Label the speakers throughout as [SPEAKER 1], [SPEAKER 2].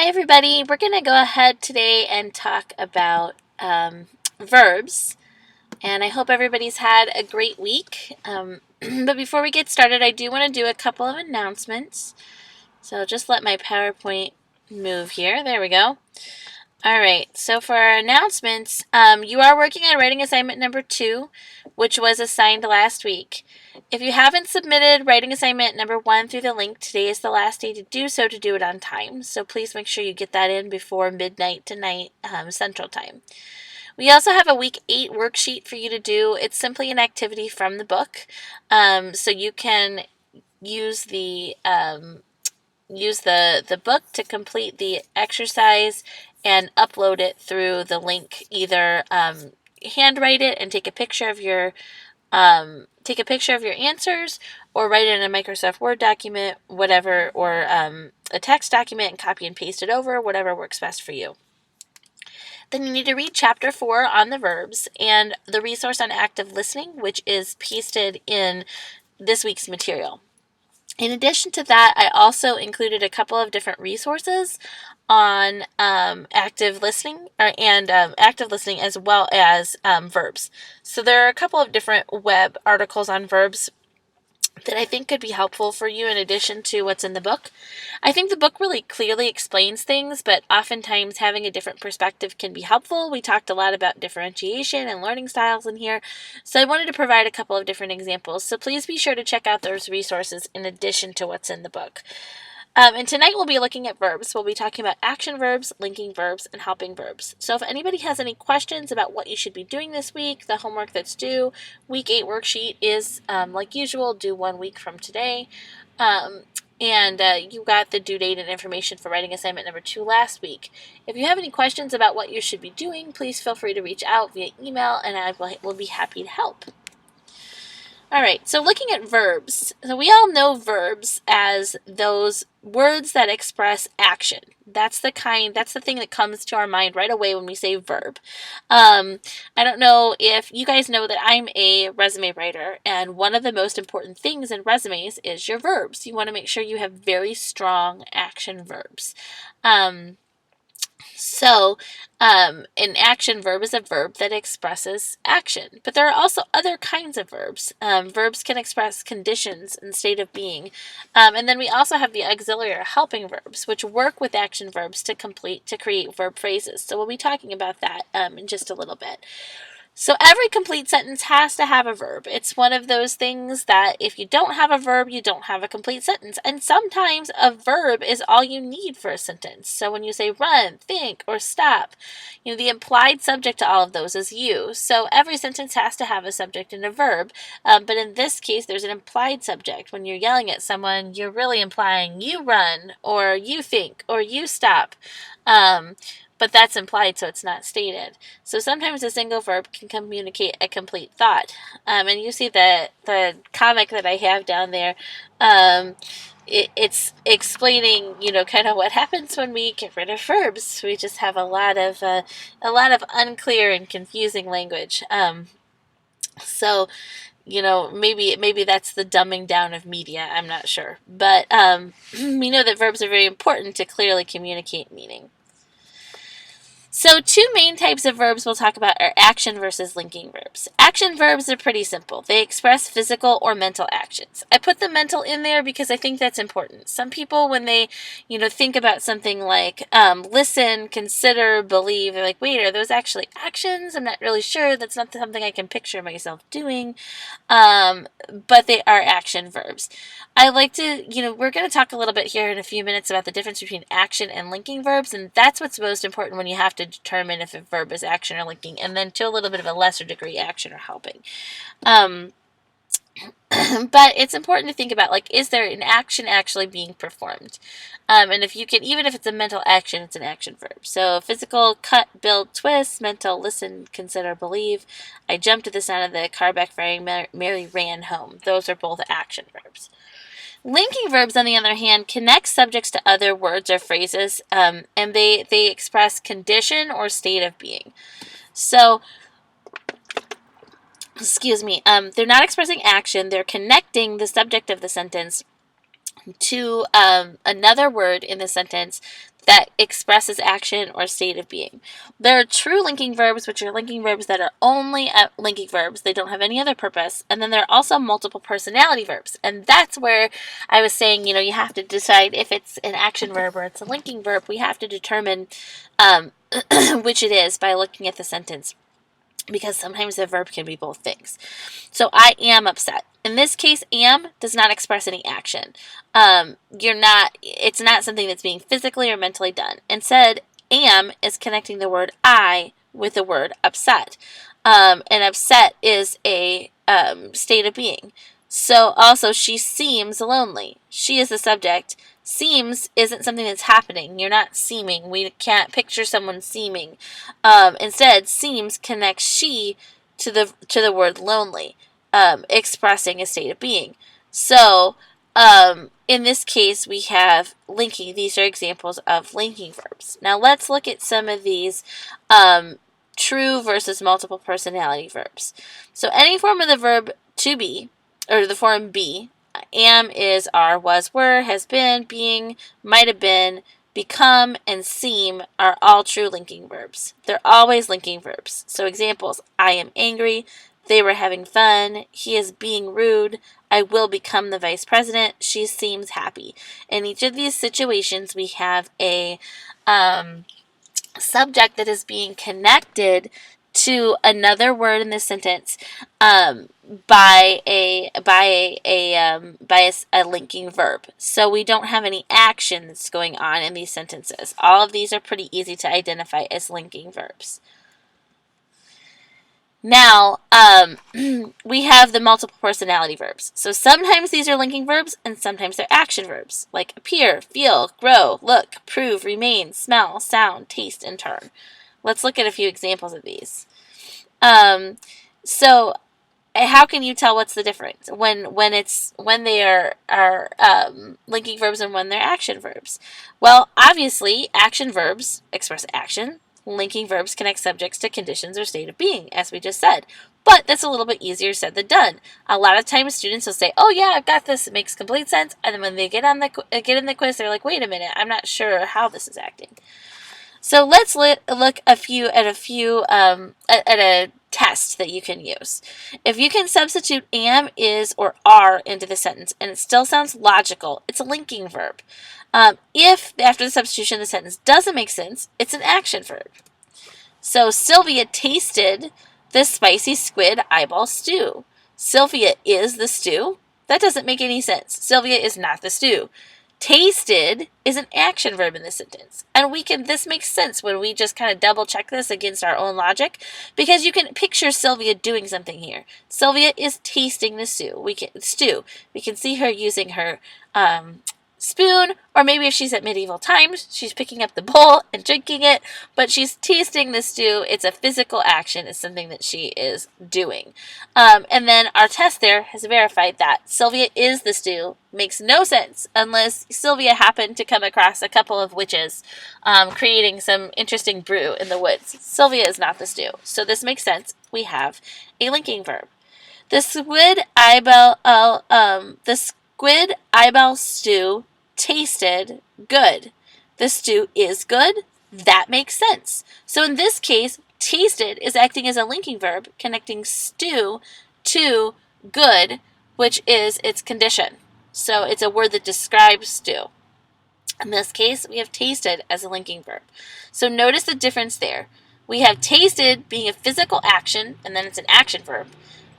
[SPEAKER 1] Hi, everybody. We're going to go ahead today and talk about verbs. And I hope everybody's had a great week. But before we get started, I do want to do a couple of announcements. So just let my PowerPoint move here. There we go. All right, so for our announcements, you are working on writing assignment number 2, which was assigned last week. If you haven't submitted writing assignment number 1 through the link, today is the last day to do so, to do it on time. So please make sure you get that in before midnight tonight, Central Time. We also have a week 8 worksheet for you to do. It's simply an activity from the book. So you can use the book to complete the exercise and upload it through the link. Either handwrite it and take a picture of your answers, or write it in a Microsoft Word document, whatever, or a text document and copy and paste it over, whatever works best for you. Then you need to read chapter 4 on the verbs and the resource on active listening, which is pasted in this week's material. In addition to that, I also included a couple of different resources on active listening active listening, as well as verbs. So there are a couple of different web articles on verbs that I think could be helpful for you in addition to what's in the book. I think the book really clearly explains things, but oftentimes having a different perspective can be helpful. We talked a lot about differentiation and learning styles in here, so I wanted to provide a couple of different examples. So please be sure to check out those resources in addition to what's in the book. And tonight we'll be looking at verbs. We'll be talking about action verbs, linking verbs, and helping verbs. So if anybody has any questions about what you should be doing this week, the homework that's due, week 8 worksheet is, like usual, due 1 week from today. You got the due date and information for writing assignment number 2 last week. If you have any questions about what you should be doing, please feel free to reach out via email, and I will be happy to help. All right, so looking at verbs. So we all know verbs as those words that express action. That's the thing that comes to our mind right away when we say verb. I don't know if you guys know that I'm a resume writer, and one of the most important things in resumes is your verbs. You want to make sure you have very strong action verbs. An action verb is a verb that expresses action. But there are also other kinds of verbs. Verbs can express conditions and state of being. And then we also have the auxiliary or helping verbs, which work with action verbs to create verb phrases. So we'll be talking about that in just a little bit. So every complete sentence has to have a verb. It's one of those things that if you don't have a verb, you don't have a complete sentence. And sometimes a verb is all you need for a sentence. So when you say run, think, or stop, the implied subject to all of those is you. So every sentence has to have a subject and a verb. But in this case, there's an implied subject. When you're yelling at someone, you're really implying you run, or you think, or you stop. But that's implied, so it's not stated. So sometimes a single verb can communicate a complete thought. And you see the comic that I have down there. It's explaining, kind of what happens when we get rid of verbs. We just have a lot of unclear and confusing language. So maybe that's the dumbing down of media. I'm not sure, but we know that verbs are very important to clearly communicate meaning. So 2 main types of verbs we'll talk about are action versus linking verbs. Action verbs are pretty simple. They express physical or mental actions. I put the mental in there because I think that's important. Some people, when they, think about something like listen, consider, believe, they're like, wait, are those actually actions? I'm not really sure. That's not something I can picture myself doing. But they are action verbs. I like to, we're going to talk a little bit here in a few minutes about the difference between action and linking verbs, and that's what's most important when you have to determine if a verb is action or linking, and then to a little bit of a lesser degree, action or helping. But it's important to think about, is there an action actually being performed? And if you can, even if it's a mental action, it's an action verb. So physical, cut, build, twist; mental, listen, consider, believe; I jumped to the sound of the car backfiring; Mary ran home. Those are both action verbs. Linking verbs, on the other hand, connect subjects to other words or phrases, and they express condition or state of being. So, they're not expressing action, they're connecting the subject of the sentence to another word in the sentence that expresses action or state of being. There are true linking verbs, which are linking verbs that are only linking verbs. They don't have any other purpose. And then there are also multiple personality verbs. And that's where I was saying, you have to decide if it's an action verb or it's a linking verb. We have to determine which it is by looking at the sentence, because sometimes the verb can be both things. So I am upset. In this case, am does not express any action. It's not something that's being physically or mentally done. Instead, am is connecting the word I with the word upset. And upset is a state of being. So also, she seems lonely. She is the subject. Seems isn't something that's happening. You're not seeming. We can't picture someone seeming. Instead, seems connects she to the word lonely, expressing a state of being. So, in this case, we have linking. These are examples of linking verbs. Now, let's look at some of these true versus multiple personality verbs. So, any form of the verb to be, or the form be, am, is, are, was, were, has been, being, might have been, become, and seem are all true linking verbs. They're always linking verbs. So examples, I am angry, they were having fun, he is being rude, I will become the vice president, she seems happy. In each of these situations, we have a subject that is being connected to another word in the sentence by a linking verb. So we don't have any actions going on in these sentences. All of these are pretty easy to identify as linking verbs. Now, we have the multiple personality verbs. So sometimes these are linking verbs and sometimes they're action verbs, like appear, feel, grow, look, prove, remain, smell, sound, taste, and turn. Let's look at a few examples of these. So how can you tell what's the difference when they are linking verbs and when they're action verbs? Well, obviously, action verbs express action. Linking verbs connect subjects to conditions or state of being, as we just said. But that's a little bit easier said than done. A lot of times students will say, oh yeah, I've got this, it makes complete sense. And then when they get in the quiz, they're like, wait a minute, I'm not sure how this is acting. So let's look at a test that you can use. If you can substitute am, is, or are into the sentence and it still sounds logical, it's a linking verb. If after the substitution the sentence doesn't make sense, it's an action verb. So Sylvia tasted the spicy squid eyeball stew. Sylvia is the stew? That doesn't make any sense. Sylvia is not the stew. Tasted is an action verb in this sentence. And this makes sense when we just kind of double check this against our own logic, because you can picture Sylvia doing something here. Sylvia is tasting the stew. We can see her using her spoon, or maybe if she's at medieval times, she's picking up the bowl and drinking it, but she's tasting the stew. It's a physical action. It's something that she is doing. And then our test there has verified that Sylvia is the stew. Makes no sense unless Sylvia happened to come across a couple of witches creating some interesting brew in the woods. Sylvia is not the stew. So this makes sense. We have a linking verb. The squid eyeball stew tasted good. The stew is good. That makes sense. So in this case, tasted is acting as a linking verb, connecting stew to good, which is its condition. So it's a word that describes stew. In this case, we have tasted as a linking verb. So notice the difference there. We have tasted being a physical action, and then it's an action verb.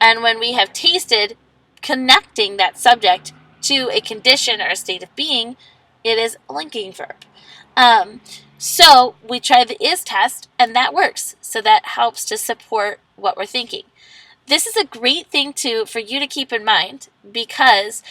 [SPEAKER 1] And when we have tasted connecting that subject to a condition or a state of being, it is a linking verb. So we try the is test, and that works. So that helps to support what we're thinking. This is a great thing for you to keep in mind, because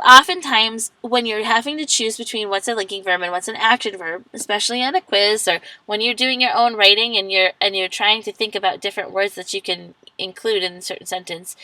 [SPEAKER 1] oftentimes when you're having to choose between what's a linking verb and what's an action verb, especially on a quiz or when you're doing your own writing and you're trying to think about different words that you can include in a certain sentence,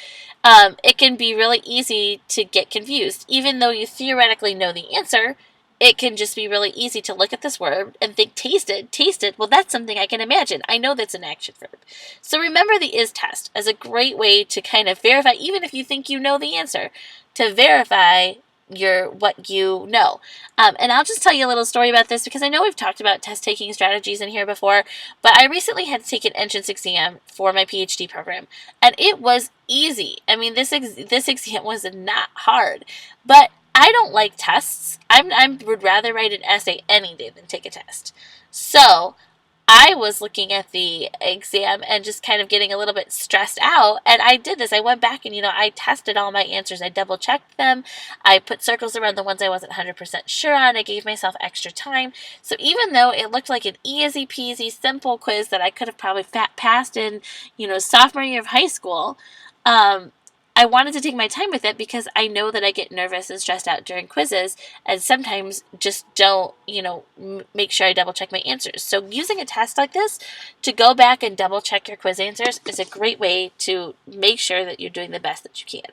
[SPEAKER 1] it can be really easy to get confused. Even though you theoretically know the answer, it can just be really easy to look at this word and think, tasted, well, that's something I can imagine. I know that's an action verb. So remember the is test as a great way to kind of verify, even if you think you know the answer. to verify what you know. And I'll just tell you a little story about this because I know we've talked about test taking strategies in here before, but I recently had to take an entrance exam for my PhD program, and it was easy. I mean, this exam was not hard, but I don't like tests. I would rather write an essay any day than take a test. So I was looking at the exam and just kind of getting a little bit stressed out. And I did this. I went back and, I tested all my answers. I double checked them. I put circles around the ones I wasn't 100% sure on. I gave myself extra time. So even though it looked like an easy peasy, simple quiz that I could have probably passed in, sophomore year of high school, I wanted to take my time with it because I know that I get nervous and stressed out during quizzes and sometimes just don't, make sure I double check my answers. So using a test like this to go back and double check your quiz answers is a great way to make sure that you're doing the best that you can.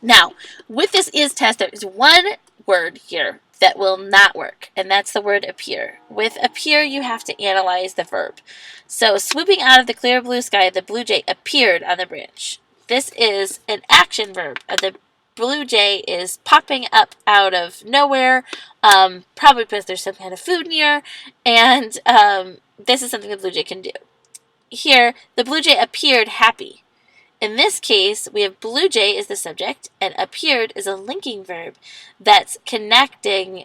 [SPEAKER 1] Now, with this is test, there is one word here that will not work, and that's the word appear. With appear, you have to analyze the verb. So, swooping out of the clear blue sky, the blue jay appeared on the branch. This is an action verb. The blue jay is popping up out of nowhere, probably because there's some kind of food near, and this is something the blue jay can do. Here, the blue jay appeared happy. In this case, we have blue jay is the subject, and appeared is a linking verb that's connecting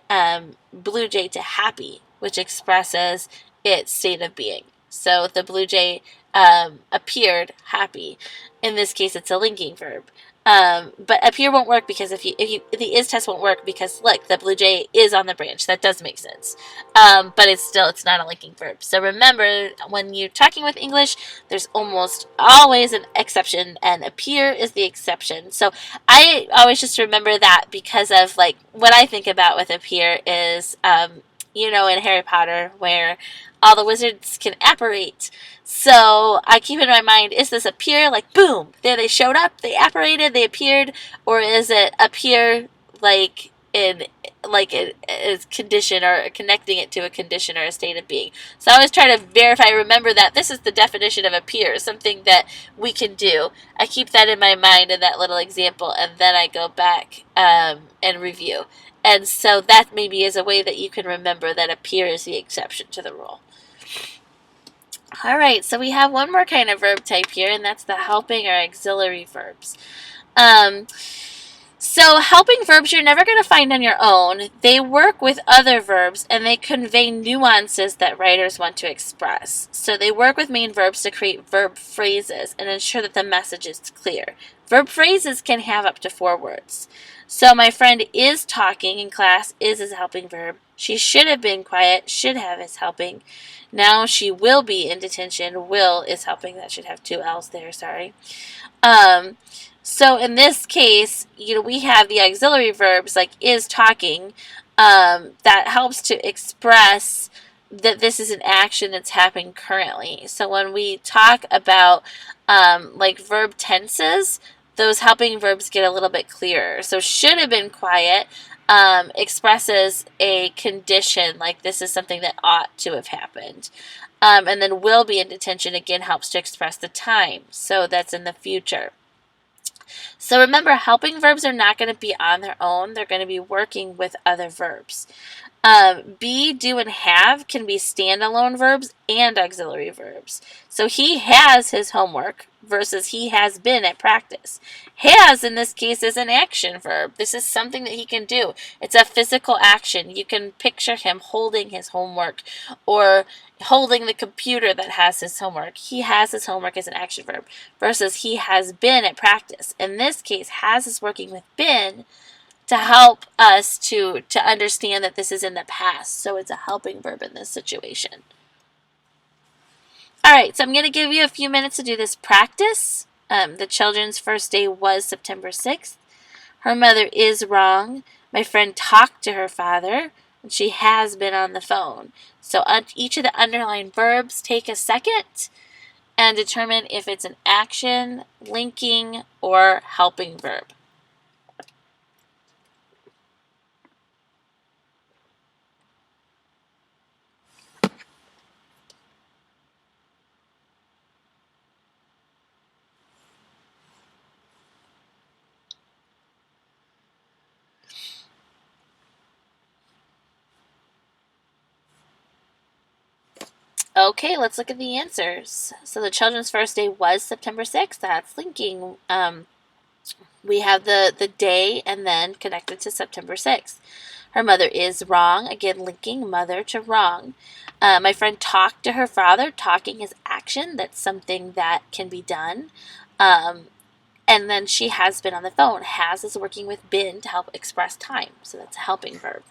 [SPEAKER 1] blue jay to happy, which expresses its state of being. So the blue jay appeared happy. In this case, it's a linking verb. But appear won't work because if the is test won't work because look, the blue jay is on the branch. That does make sense. But it's not a linking verb. So remember, when you're talking with English, there's almost always an exception, and appear is the exception. So I always just remember that because of what I think about with appear is in Harry Potter where all the wizards can apparate. So I keep in my mind, is this appear boom, there they showed up, they apparated, they appeared, or is it appear in a condition or connecting it to a condition or a state of being? So I always try to remember that this is the definition of appear, something that we can do. I keep that in my mind in that little example, and then I go back and review. And so that maybe is a way that you can remember that appear is the exception to the rule. All right, so we have one more kind of verb type here, and that's the helping or auxiliary verbs. So helping verbs you're never going to find on your own. They work with other verbs, and they convey nuances that writers want to express. So they work with main verbs to create verb phrases and ensure that the message is clear. Verb phrases can have up to 4 words. So my friend is talking in class is a helping verb. She should have been quiet, should have is helping. Now she will be in detention, will is helping. That should have 2 L's there, sorry. So in this case, we have the auxiliary verbs like is talking, that helps to express that this is an action that's happening currently. So when we talk about verb tenses, those helping verbs get a little bit clearer. So should have been quiet expresses a condition, like this is something that ought to have happened. And then will be in detention again helps to express the time. So that's in the future. So remember, helping verbs are not going to be on their own. They're going to be working with other verbs. Be, do, and have can be standalone verbs and auxiliary verbs. So he has his homework versus he has been at practice. Has, in this case, is an action verb. This is something that he can do. It's a physical action. You can picture him holding his homework or holding the computer that has his homework. He has his homework as an action verb versus he has been at practice. In this case, has is working with been to help us to understand that this is in the past. So it's a helping verb in this situation. All right, so I'm going to give you a few minutes to do this practice. The children's first day was September 6th. Her mother is wrong. My friend talked to her father, and she has been on the phone. So on each of the underlined verbs, take a second and determine if it's an action, linking, or helping verb. Okay, let's look at the answers. So the children's first day was September 6th. That's linking. We have the day and then connected to September 6th. Her mother is wrong. Again, linking mother to wrong. My friend talked to her father. Talking is action. That's something that can be done. And then she has been on the phone. Has is working with been to help express time. So that's a helping verb.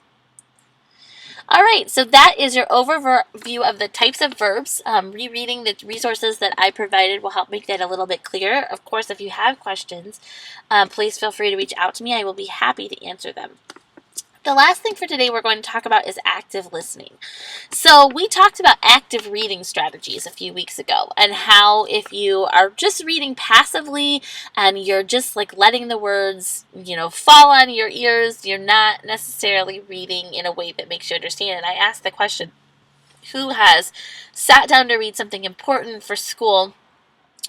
[SPEAKER 1] All right, so that is your overview of the types of verbs. Rereading the resources that I provided will help make that a little bit clearer. Of course, if you have questions, please feel free to reach out to me. I will be happy to answer them. The last thing for today we're going to talk about is active listening. So we talked about active reading strategies a few weeks ago, and how if you are just reading passively and you're just like letting the words, fall on your ears, you're not necessarily reading in a way that makes you understand. And I asked the question, who has sat down to read something important for school,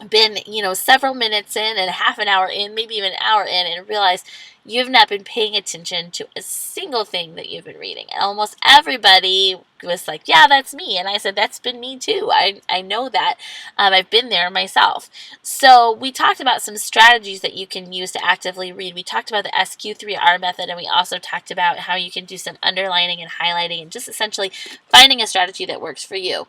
[SPEAKER 1] been, several minutes in and half an hour in, maybe even an hour in, and realized you've not been paying attention to a single thing that you've been reading? And almost everybody was like, yeah, that's me. And I said, that's been me too. I know that. I've been there myself. So we talked about some strategies that you can use to actively read. We talked about the SQ3R method, and we also talked about how you can do some underlining and highlighting and just essentially finding a strategy that works for you.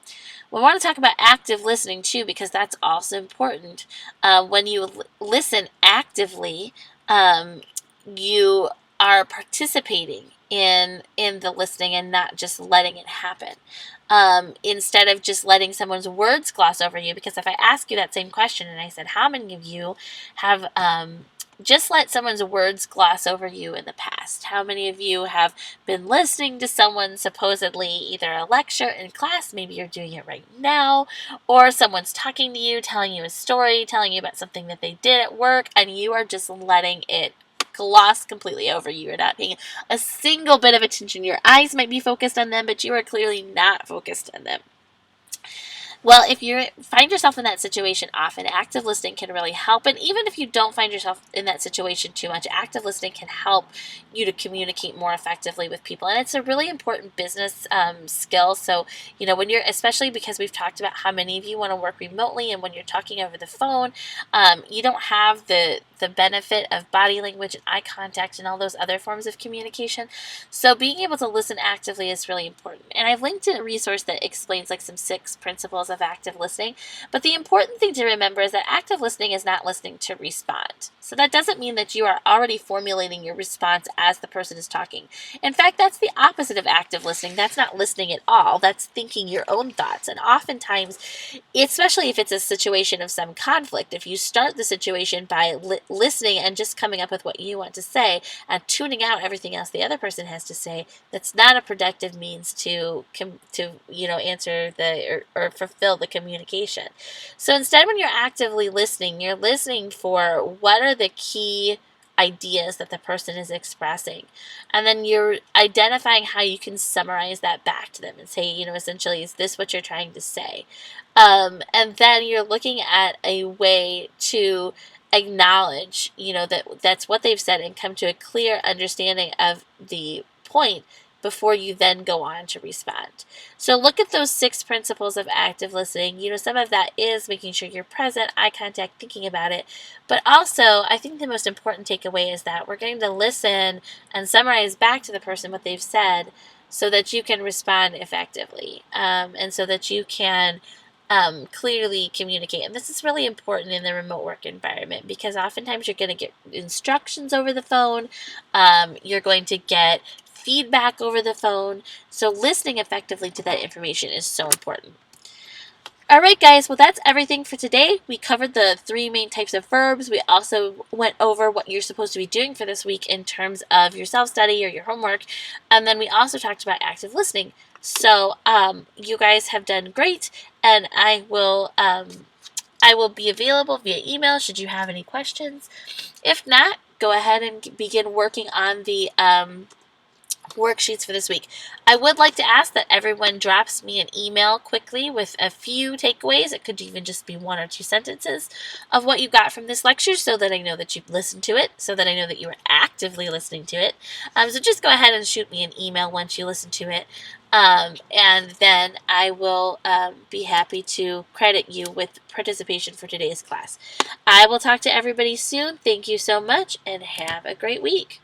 [SPEAKER 1] We want to talk about active listening too, because that's also important. When you listen actively, you are participating in the listening and not just letting it happen. Instead of just letting someone's words gloss over you, because if I ask you that same question and I said, how many of you have just let someone's words gloss over you in the past? How many of you have been listening to someone supposedly either a lecture in class, maybe you're doing it right now, or someone's talking to you, telling you a story, telling you about something that they did at work, and you are just letting it gloss completely over you? You're not paying a single bit of attention. Your eyes might be focused on them, but you are clearly not focused on them. Well, if you find yourself in that situation often, active listening can really help. And even if you don't find yourself in that situation too much, active listening can help you to communicate more effectively with people. And it's a really important business skill. So, when you're, especially because we've talked about how many of you want to work remotely, and when you're talking over the phone, you don't have the benefit of body language and eye contact and all those other forms of communication. So being able to listen actively is really important. And I've linked a resource that explains like some 6 principles of active listening. But the important thing to remember is that active listening is not listening to respond. So that doesn't mean that you are already formulating your response as the person is talking. In fact, that's the opposite of active listening. That's not listening at all. That's thinking your own thoughts. And oftentimes, especially if it's a situation of some conflict, if you start the situation by listening and just coming up with what you want to say and tuning out everything else the other person has to say, that's not a productive means to answer or fulfill the communication. So instead, when you're actively listening, you're listening for what are the key ideas that the person is expressing, and then you're identifying how you can summarize that back to them and say, essentially, is this what you're trying to say? And then you're looking at a way to acknowledge, that's what they've said, and come to a clear understanding of the point before you then go on to respond. So look at those 6 principles of active listening. Some of that is making sure you're present, eye contact, thinking about it. But also, I think the most important takeaway is that we're going to listen and summarize back to the person what they've said so that you can respond effectively, and so that you can clearly communicate. And this is really important in the remote work environment, because oftentimes you're going to get instructions over the phone. You're going to get feedback over the phone. So listening effectively to that information is so important. All right, guys. Well, that's everything for today. We covered the 3 main types of verbs. We also went over what you're supposed to be doing for this week in terms of your self-study or your homework. And then we also talked about active listening. So you guys have done great, and I will be available via email should you have any questions. If not, go ahead and begin working on the worksheets for this week. I would like to ask that everyone drops me an email quickly with a few takeaways. It could even just be 1 or 2 sentences of what you got from this lecture so that I know that you've listened to it, so that I know that you are actively listening to it. So just go ahead and shoot me an email once you listen to it. And then I will be happy to credit you with participation for today's class. I will talk to everybody soon. Thank you so much and have a great week.